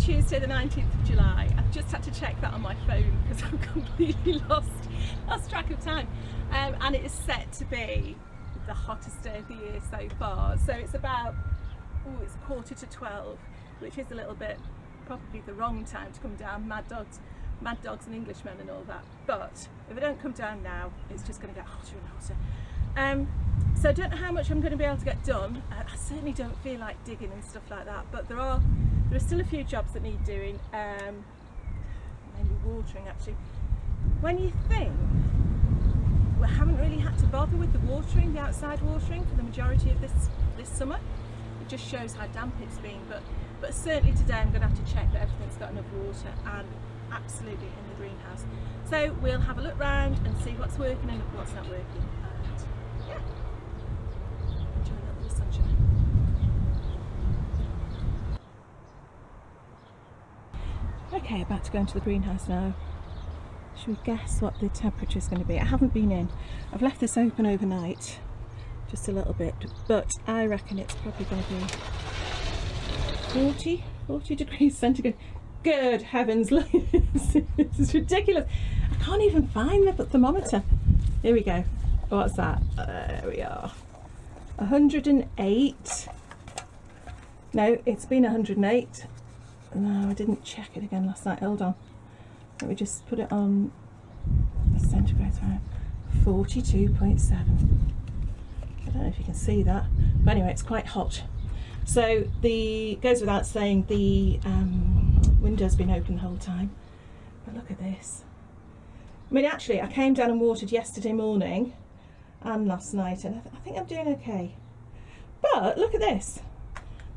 Tuesday the 19th of July. I've just had to check that on my phone because I've completely lost track of time. And it is set to be the hottest day of the year so far. So it's about, it's 11:45, which is a little bit, probably the wrong time to come down. Mad dogs and Englishmen and all that. But if I don't come down now, it's just going to get hotter and hotter. So I don't know how much I'm going to be able to get done. I certainly don't feel like digging and stuff like that, but there are still a few jobs that need doing, mainly watering actually. When you think we haven't really had to bother with the watering, the outside watering, for the majority of this summer, it just shows how damp it's been. But certainly today I'm going to have to check that everything's got enough water, and absolutely in the greenhouse. So we'll have a look round and see what's working and what's not working. And yeah, enjoy that little sunshine. Okay, about to go into the greenhouse now. Should we guess what the temperature is going to be? I haven't been in. I've left this open overnight, just a little bit, but I reckon it's probably going to be 40 degrees centigrade. Good heavens, look, this is ridiculous. I can't even find the thermometer. Here we go. What's that? There we are. 108. No, it's been 108. No, I didn't check it again last night. Hold on. Let me just put it on the centigrade. 42.7. I don't know if you can see that, but anyway, it's quite hot. So goes without saying, the window's been open the whole time. But look at this. I mean, actually, I came down and watered yesterday morning and last night, and I think I'm doing okay. But look at this.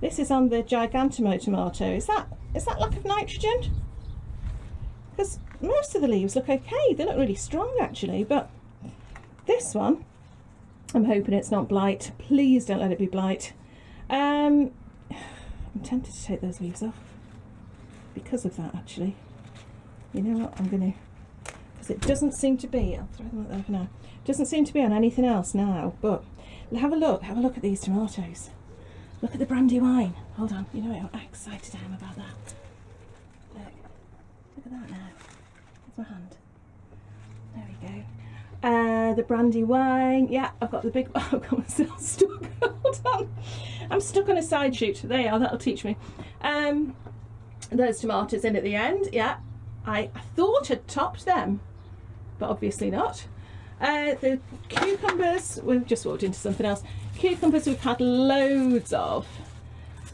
This is on the Gigantamo tomato. Is that lack of nitrogen? Because most of the leaves look okay. They look really strong actually, but this one, I'm hoping it's not blight. Please don't let it be blight. I'm tempted to take those leaves off because of that actually. You know what, I'm going to, because it doesn't seem to be, I'll throw them up there for now. It doesn't seem to be on anything else now, but have a look at these tomatoes. Look at the brandy wine. Hold on, you know how excited I am about that. Look at that now. There's my hand. There we go. The brandy wine. Yeah, I've got the big, I've got myself stuck. Hold on. I'm stuck on a side shoot. There you are, that'll teach me. Those tomatoes in at the end. Yeah, I thought I'd topped them, but obviously not. The cucumbers, we've just walked into something else. Cucumbers we've had loads of,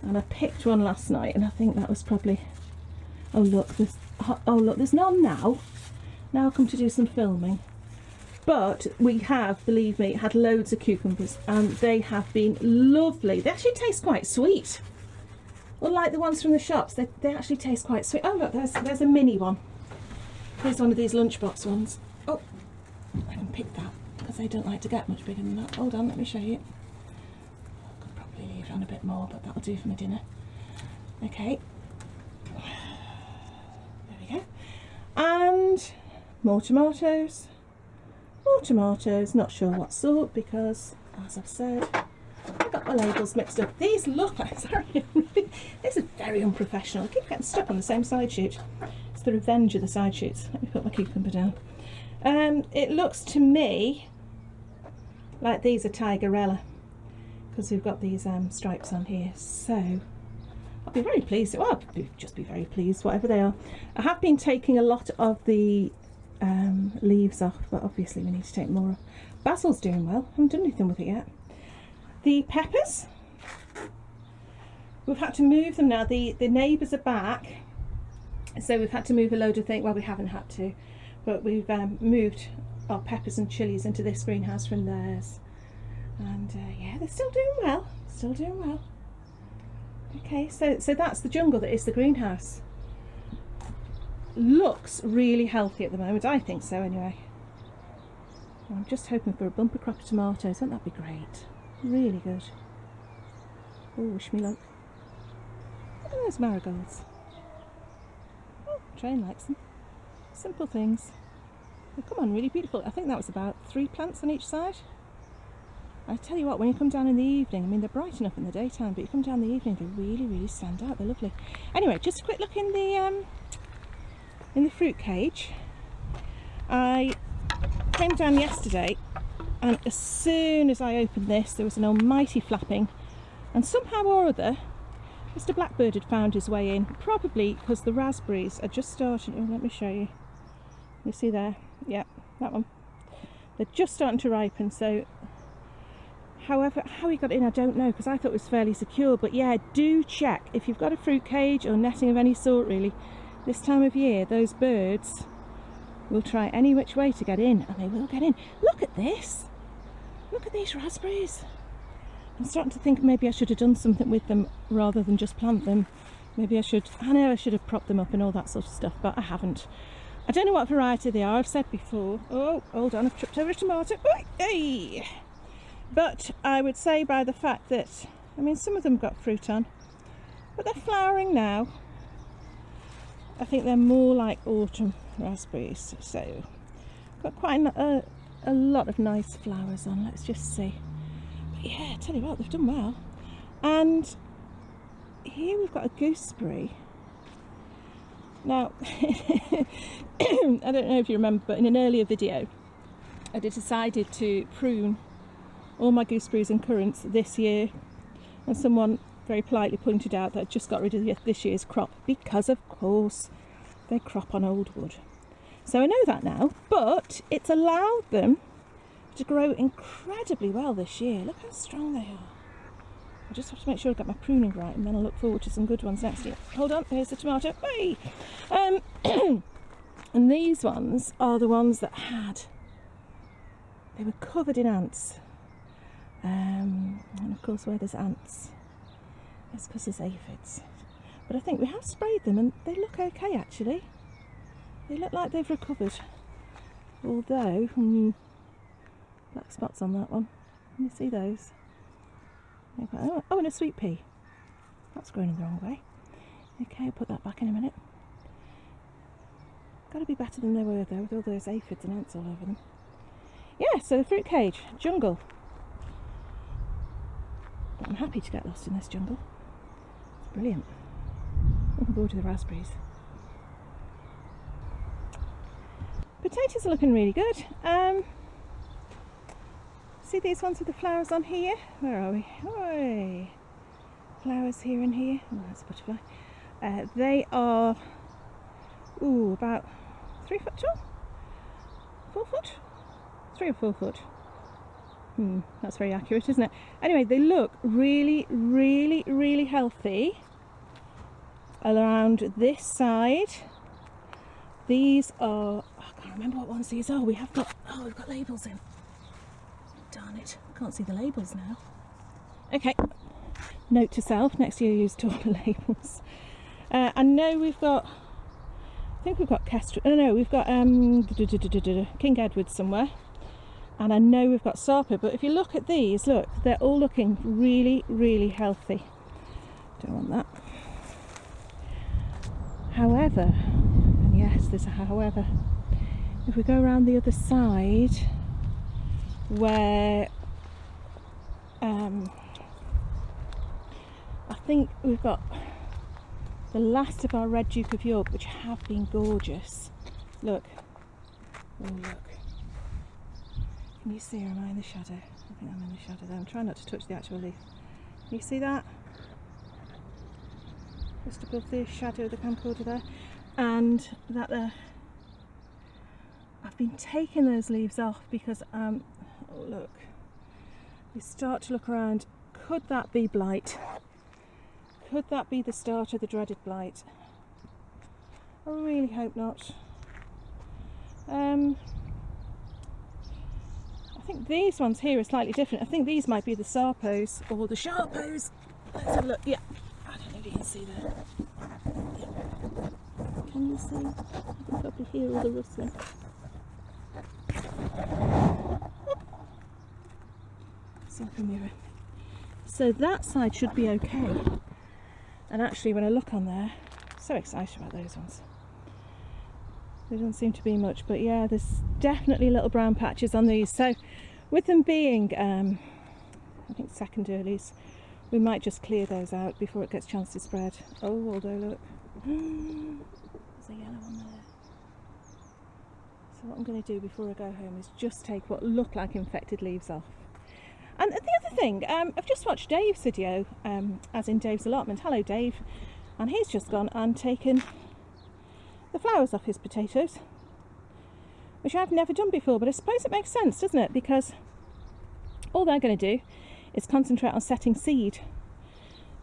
and I picked one last night, and I think that was probably, oh look, there's none now. Now I'll come to do some filming. But we have, believe me, had loads of cucumbers, and they have been lovely. They actually taste quite sweet. Unlike the ones from the shops, they actually taste quite sweet. Oh look, there's a mini one. Here's one of these lunchbox ones. Oh, I can pick that because they don't like to get much bigger than that. Hold on, let me show you. I could probably leave it on a bit more, but that'll do for my dinner. Okay. There we go. And more tomatoes. More tomatoes, not sure what sort because, as I've said, I've got my labels mixed up. These look like, sorry, this is very unprofessional. I keep getting stuck on the same side shoot. It's the revenge of the side shoots. Let me put my cucumber down. It looks to me like these are Tigerella because we've got these stripes on here. So I'll be very pleased. Well, I'll just be very pleased, whatever they are. I have been taking a lot of the leaves off, but obviously we need to take more off. Basil's doing well. I haven't done anything with it yet. The peppers, we've had to move them now. The neighbours are back, so we've had to move a load of things. Well, we haven't had to, but we've moved our peppers and chilies into this greenhouse from theirs, and yeah, they're still doing well. Still doing well. Okay, so that's the jungle that is the greenhouse. Looks really healthy at the moment. I think so anyway. I'm just hoping for a bumper crop of tomatoes. Wouldn't that be great? Really good. Oh, wish me luck. Look at those marigolds. Oh, Train likes them. Simple things. They come on really beautiful. I think that was about 3 plants on each side. I tell you what, when you come down in the evening, I mean, they're bright enough in the daytime, but you come down in the evening, they really, really stand out. They're lovely. Anyway, just a quick look in the fruit cage. I came down yesterday, and as soon as I opened this, there was an almighty flapping, and somehow or other, Mr. Blackbird had found his way in, probably because the raspberries are just starting. Oh, let me show you. You see there? Yeah, that one. They're just starting to ripen, so however, how he got in, I don't know, because I thought it was fairly secure. But yeah, do check if you've got a fruit cage or netting of any sort. Really, this time of year, those birds will try any which way to get in, and they will get in. Look at this. Look at these raspberries. I'm starting to think maybe I should have done something with them rather than just plant them. Maybe I should. I know I should have propped them up and all that sort of stuff, but I haven't. I don't know what variety they are. I've said before. Oh, hold on, I've tripped over a tomato. Oh, hey. But I would say by the fact that, I mean, some of them got fruit on, but they're flowering now. I think they're more like autumn raspberries. So, got quite a lot of nice flowers on. Let's just see. But yeah, I tell you what, they've done well. And here we've got a gooseberry. Now, I don't know if you remember, but in an earlier video, I decided to prune all my gooseberries and currants this year, and someone very politely pointed out that I just got rid of this year's crop because, of course, they crop on old wood. So I know that now, but it's allowed them to grow incredibly well this year. Look how strong they are. I just have to make sure I get my pruning right, and then I'll look forward to some good ones next year. Hold on, here's the tomato. Hey! And these ones are the ones that they were covered in ants. And of course, where there's ants, it's because there's aphids. But I think we have sprayed them and they look okay, actually. They look like they've recovered. Although, black spots on that one. Can you see those? Oh, and a sweet pea. That's growing the wrong way. Okay, I'll put that back in a minute. Got to be better than they were, though, with all those aphids and ants all over them. Yeah, so the fruit cage, jungle. But I'm happy to get lost in this jungle. It's brilliant. Looking forward to the raspberries. Potatoes are looking really good. See these ones with the flowers on here? Where are we? Oh, flowers here and here. Oh, that's a butterfly. They are about 3 foot tall? 4 foot? 3 or 4 foot. That's very accurate, isn't it? Anyway, they look really, really, really healthy around this side. These are, I can't remember what ones these are. We've got labels in. Darn it, I can't see the labels now. Okay, note to self, next year use taller labels. I know we've got, I think we've got Kestrel, no, we've got King Edward somewhere. And I know we've got Sarper, but if you look at these, look, they're all looking really, really healthy. Don't want that. However, and yes, there's a however, if we go around the other side, where I think we've got the last of our Red Duke of York, which have been gorgeous. Look. Oh, look. Can you see, or am I in the shadow? I think I'm in the shadow there. I'm trying not to touch the actual leaf. Can you see that? Just above the shadow of the camcorder there. And that there. I've been taking those leaves off because, oh look. We start to look around. Could that be blight? Could that be the start of the dreaded blight? I really hope not. I think these ones here are slightly different. I think these might be the Sarpos or the Sharpos. Let's have a look. Yeah, I don't know if you can see that. Yeah. Can you see? You can probably hear all the rustling. It's like a mirror. So that side should be okay. And actually, when I look on there, I'm so excited about those ones. There doesn't seem to be much, but yeah, there's definitely little brown patches on these. So with them being I think second earlies. We might just clear those out before it gets a chance to spread. Oh, although look, there's a yellow one there. So what I'm going to do before I go home is just take what look like infected leaves off. And the other thing, I've just watched Dave's video, as in Dave's Allotment. Hello Dave. And he's just gone and taken the flowers off his potatoes, which I've never done before, but I suppose it makes sense, doesn't it? Because all they're going to do is concentrate on setting seed.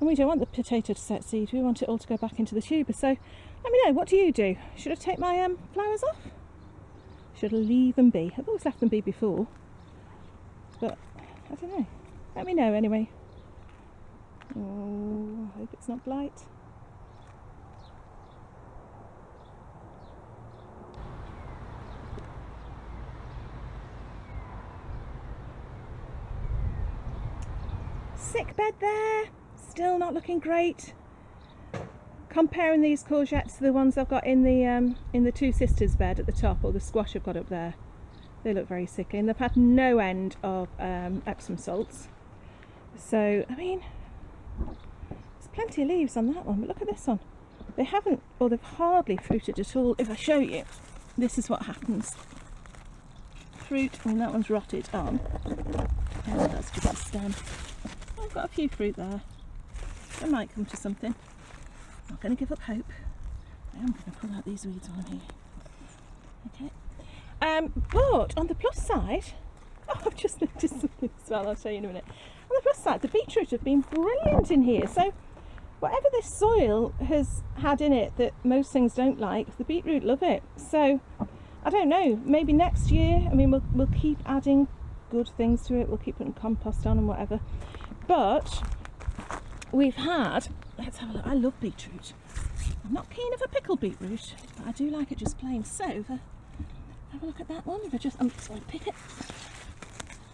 And we don't want the potato to set seed, we want it all to go back into the tuber. So let me know, what do you do? Should I take my flowers off? Should I leave them be? I've always left them be before, but I don't know. Let me know anyway. Oh, I hope it's not blight. Sick bed there, still not looking great. Comparing these courgettes to the ones I've got in the Two Sisters bed at the top, or the squash I've got up there, they look very sickly, and they've had no end of Epsom salts. So I mean, there's plenty of leaves on that one, but look at this one. They haven't, or they've hardly fruited at all. If I show you, this is what happens. Fruit, I mean that one's rotted on. Oh, that's just a stem. I've got a few fruit there. I might come to something. I'm not going to give up hope. I am going to pull out these weeds on here. Okay. But on the plus side, oh, I've just noticed something as well. I'll show you in a minute. On the plus side, the beetroot have been brilliant in here. So whatever this soil has had in it that most things don't like, the beetroot love it. So I don't know. Maybe next year. I mean, we'll keep adding good things to it. We'll keep putting compost on and whatever. But we've had, let's have a look. I love beetroot. I'm not keen of a pickled beetroot, but I do like it just plain. So if I have a look at that one, I'm just going to pick it.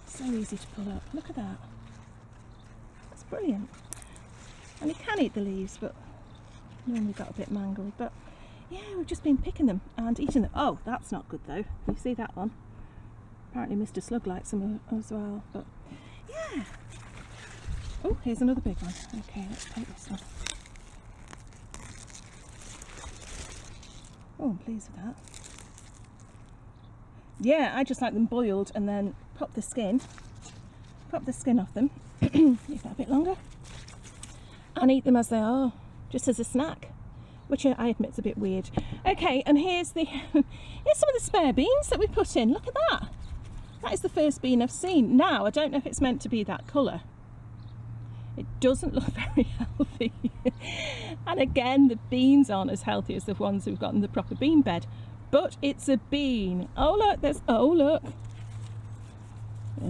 So easy to pull up. Look at that. That's brilliant. And you can eat the leaves, but normally got a bit mangled. But yeah, we've just been picking them and eating them. Oh, that's not good though. You see that one? Apparently Mr. Slug likes them as well. But yeah. Oh, here's another big one. Okay, let's take this one. Oh, I'm pleased with that. Yeah, I just like them boiled and then pop the skin off them, leave that a bit longer, and eat them as they are, just as a snack, which I admit is a bit weird. Okay, and here's some of the spare beans that we put in. Look at that. That is the first bean I've seen. Now, I don't know if it's meant to be that colour. It doesn't look very healthy. And again, the beans aren't as healthy as the ones we've got in the proper bean bed. But it's a bean. Oh look, there's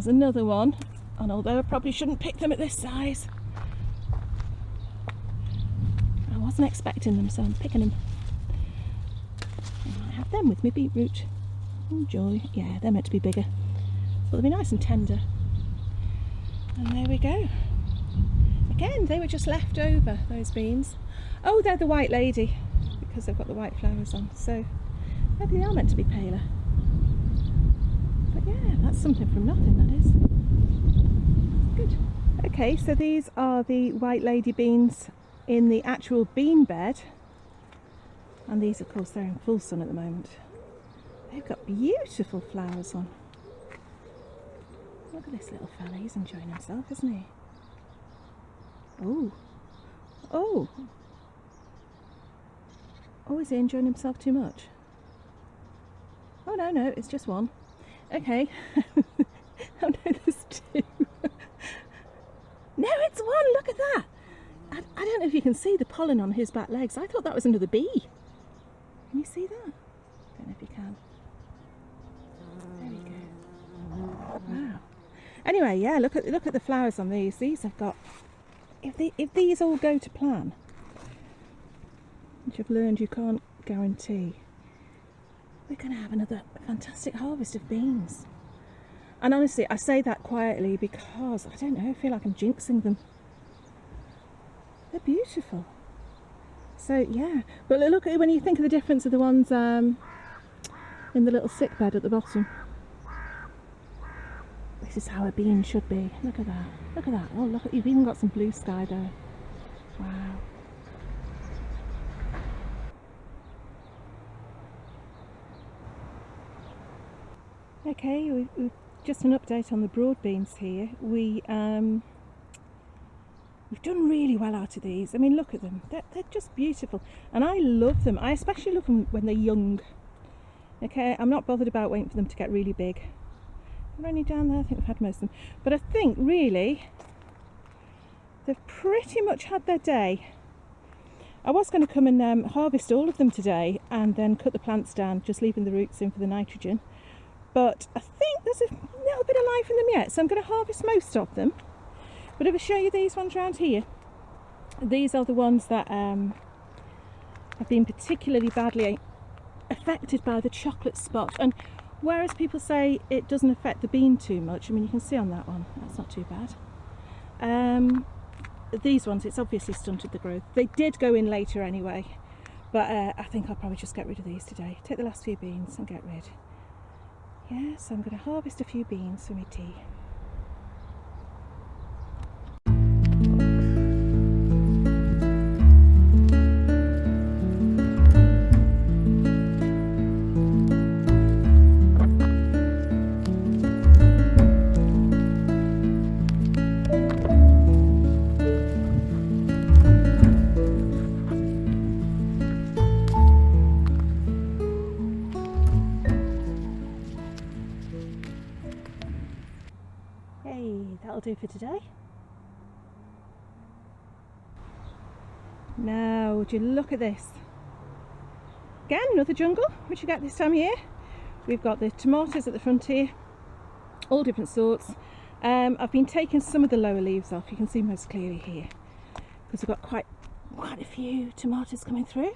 another one. And although I probably shouldn't pick them at this size, I wasn't expecting them, so I'm picking them. I have them with me beetroot. Oh joy. Yeah, they're meant to be bigger. So they'll be nice and tender. And there we go. Again, they were just left over, those beans. Oh, they're the white lady, because they've got the white flowers on. So maybe they are meant to be paler. But yeah, that's something from nothing, that is. Good. Okay, so these are the white lady beans in the actual bean bed. And these, of course, they're in full sun at the moment. They've got beautiful flowers on. Look at this little fella, he's enjoying himself, isn't he? Oh. Oh. Oh, is he enjoying himself too much? Oh no, it's just one. Okay. Oh no, there's two. No, it's one, look at that. I don't know if you can see the pollen on his back legs. I thought that was another bee. Can you see that? I don't know if you can. There we go. Wow. Anyway, yeah, look at the flowers on these. These have got, if these all go to plan, which I've learned you can't guarantee, we're going to have another fantastic harvest of beans. And honestly, I say that quietly because, I don't know, I feel like I'm jinxing them. They're beautiful. So yeah, but look, when you think of the difference of the ones in the little sick bed at the bottom, they This is how a bean should be. Look at that. Look at that. Oh, look, you've even got some blue sky there. Wow. Okay, we've just an update on the broad beans here. We've done really well out of these. I mean, look at them. They're just beautiful. And I love them. I especially love them when they're young. Okay, I'm not bothered about waiting for them to get really big. They're only down there. I think we've had most of them. But I think, really, they've pretty much had their day. I was going to come and harvest all of them today and then cut the plants down, just leaving the roots in for the nitrogen. But I think there's a little bit of life in them yet, so I'm going to harvest most of them. But if I show you these ones around here, these are the ones that have been particularly badly affected by the chocolate spot. And whereas people say it doesn't affect the bean too much, I mean, you can see on that one, that's not too bad. These ones, it's obviously stunted the growth. They did go in later anyway, but I think I'll probably just get rid of these today. Take the last few beans and get rid. Yeah, so I'm going to harvest a few beans for my tea. That'll do for today. Now, would you look at this? Again, another jungle, which you get this time of year. We've got the tomatoes at the front here, all different sorts. I've been taking some of the lower leaves off. You can see most clearly here because we've got quite a few tomatoes coming through.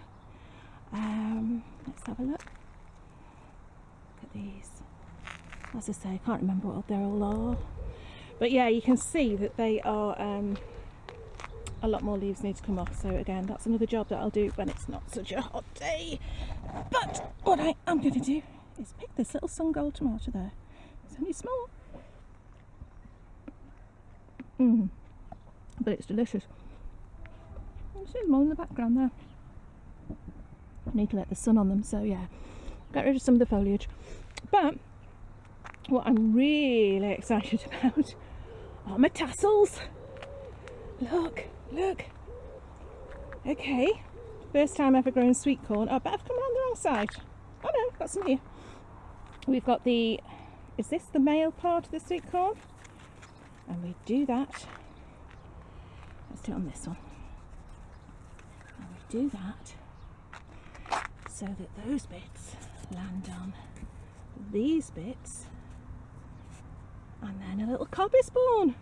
Let's have a look. Look at these. As I say, I can't remember what they all are. But yeah, you can see that they are, a lot more leaves need to come off. So again, that's another job that I'll do when it's not such a hot day. But what I am going to do is pick this little sun gold tomato there. It's only small. But it's delicious. You see them all in the background there. I need to let the sun on them, so yeah, get rid of some of the foliage. But what I'm really excited about are my tassels. Look. Okay, first time ever growing sweet corn. Oh, but I've come around the wrong side. Oh no, got some here. We've got the, is this the male part of the sweet corn? And we do that. Let's do it on this one. And we do that so that those bits land on these bits. And then a little cob is born.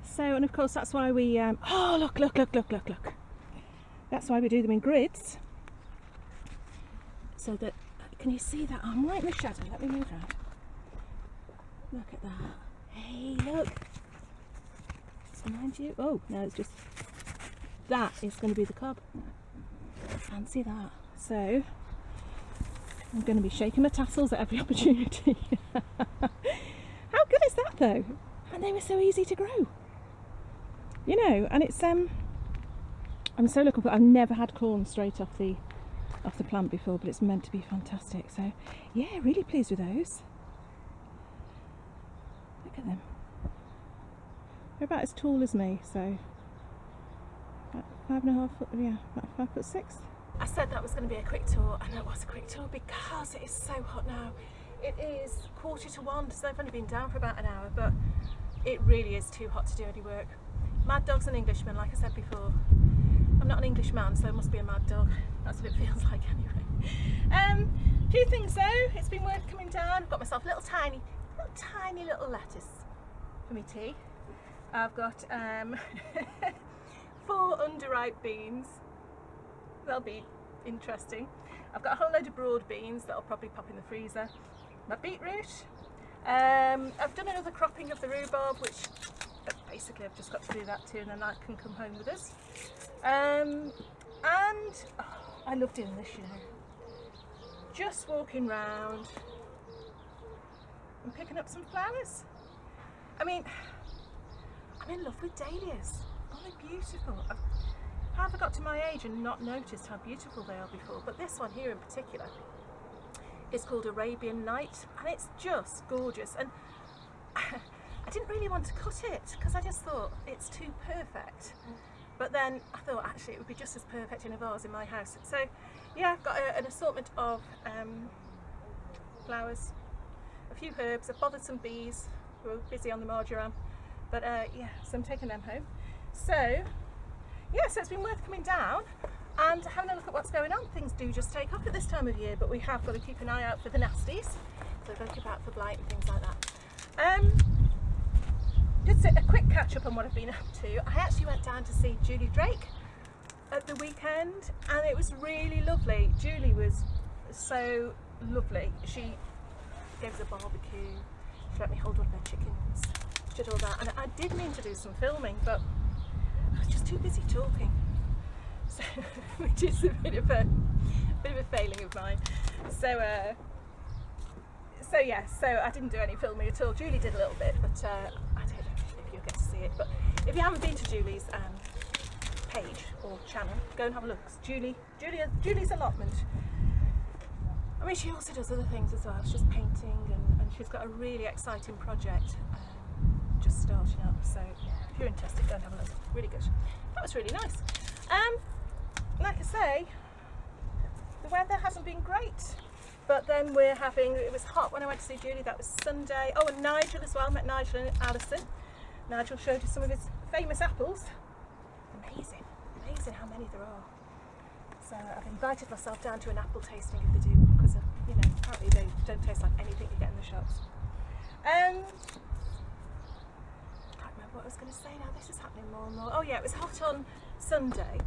So, and of course that's why we, oh look. That's why we do them in grids. So that, can you see that? I'm right in the shadow, let me move around. Look at that. Hey, look. Mind you, oh, no, it's just, that is going to be the cob. Fancy that. So, I'm going to be shaking my tassels at every opportunity. How good is that though? And they were so easy to grow. You know, and it's I'm so looking for, I've never had corn straight off the plant before, but it's meant to be fantastic. So yeah, really pleased with those. Look at them. They're about as tall as me, so about 5.5 foot, yeah, about 5'6". I said that was going to be a quick tour, and that was a quick tour because it is so hot now. It is 1:45, so I've only been down for about an hour, but it really is too hot to do any work. Mad dog's an Englishman, like I said before. I'm not an Englishman, so it must be a mad dog. That's what it feels like anyway. Few things though, it's been worth coming down. I've got myself a little tiny little lettuce for my tea. I've got 4 underripe beans. They'll be interesting. I've got a whole load of broad beans that'll probably pop in the freezer. My beetroot. I've done another cropping of the rhubarb, which basically I've just got to do that too, and then that can come home with us. And I love doing this, you know. Just walking round and picking up some flowers. I mean, I'm in love with dahlias. Oh, they're beautiful. How have I got to my age and not noticed how beautiful they are before? But this one here in particular is called Arabian Night, and it's just gorgeous. And I didn't really want to cut it because I just thought it's too perfect. But then I thought actually it would be just as perfect in a vase in my house. So yeah, I've got an assortment of flowers, a few herbs. I've bothered some bees who are busy on the marjoram. But yeah, so I'm taking them home. So yeah, so it's been worth coming down and having a look at what's going on. Things do just take off at this time of year, but we have got to keep an eye out for the nasties. So we've got to keep out for blight and things like that. Just a quick catch up on what I've been up to. I actually went down to see Julie Drake at the weekend, and it was really lovely. Julie was so lovely. She gave us a barbecue. She let me hold one of her chickens. She did all that, and I did mean to do some filming, but I was just too busy talking. So, which is a bit of a failing of mine. So yeah, so I didn't do any filming at all. Julie did a little bit, but I don't know if you'll get to see it. But if you haven't been to Julie's page or channel, go and have a look. Julie's Allotment. I mean, she also does other things as well. She's painting, and she's got a really exciting project just starting up. So if you're interested, go and have a look. Really good. That was really nice. Like I say, the weather hasn't been great. But then it was hot when I went to see Julie, that was Sunday. Oh, and Nigel as well, met Nigel and Alison. Nigel showed us some of his famous apples. Amazing how many there are. So I've invited myself down to an apple tasting if they do, because apparently they don't taste like anything you get in the shops. Can't remember what I was going to say now, this is happening more and more. Oh yeah, it was hot on Sunday.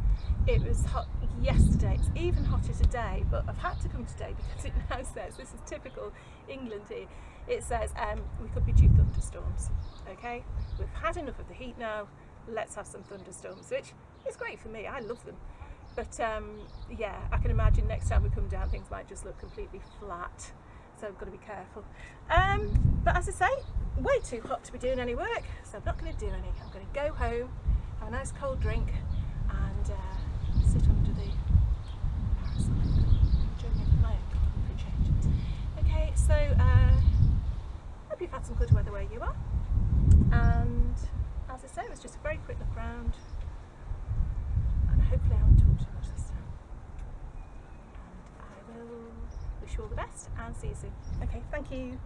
It was hot yesterday, it's even hotter today, but I've had to come today because it now says, this is typical England here, it says we could be due thunderstorms, okay? We've had enough of the heat now, let's have some thunderstorms, which is great for me, I love them. But yeah, I can imagine next time we come down things might just look completely flat, so I've got to be careful. But as I say, way too hot to be doing any work, so I'm not going to do any. I'm going to go home, have a nice cold drink, and sit under the parasol, enjoying my own garden for a change. Okay, so hope you've had some good weather where you are, and as I say, it was just a very quick look round, and hopefully I won't talk too much this time, and I will wish you all the best and see you soon. Okay, thank you.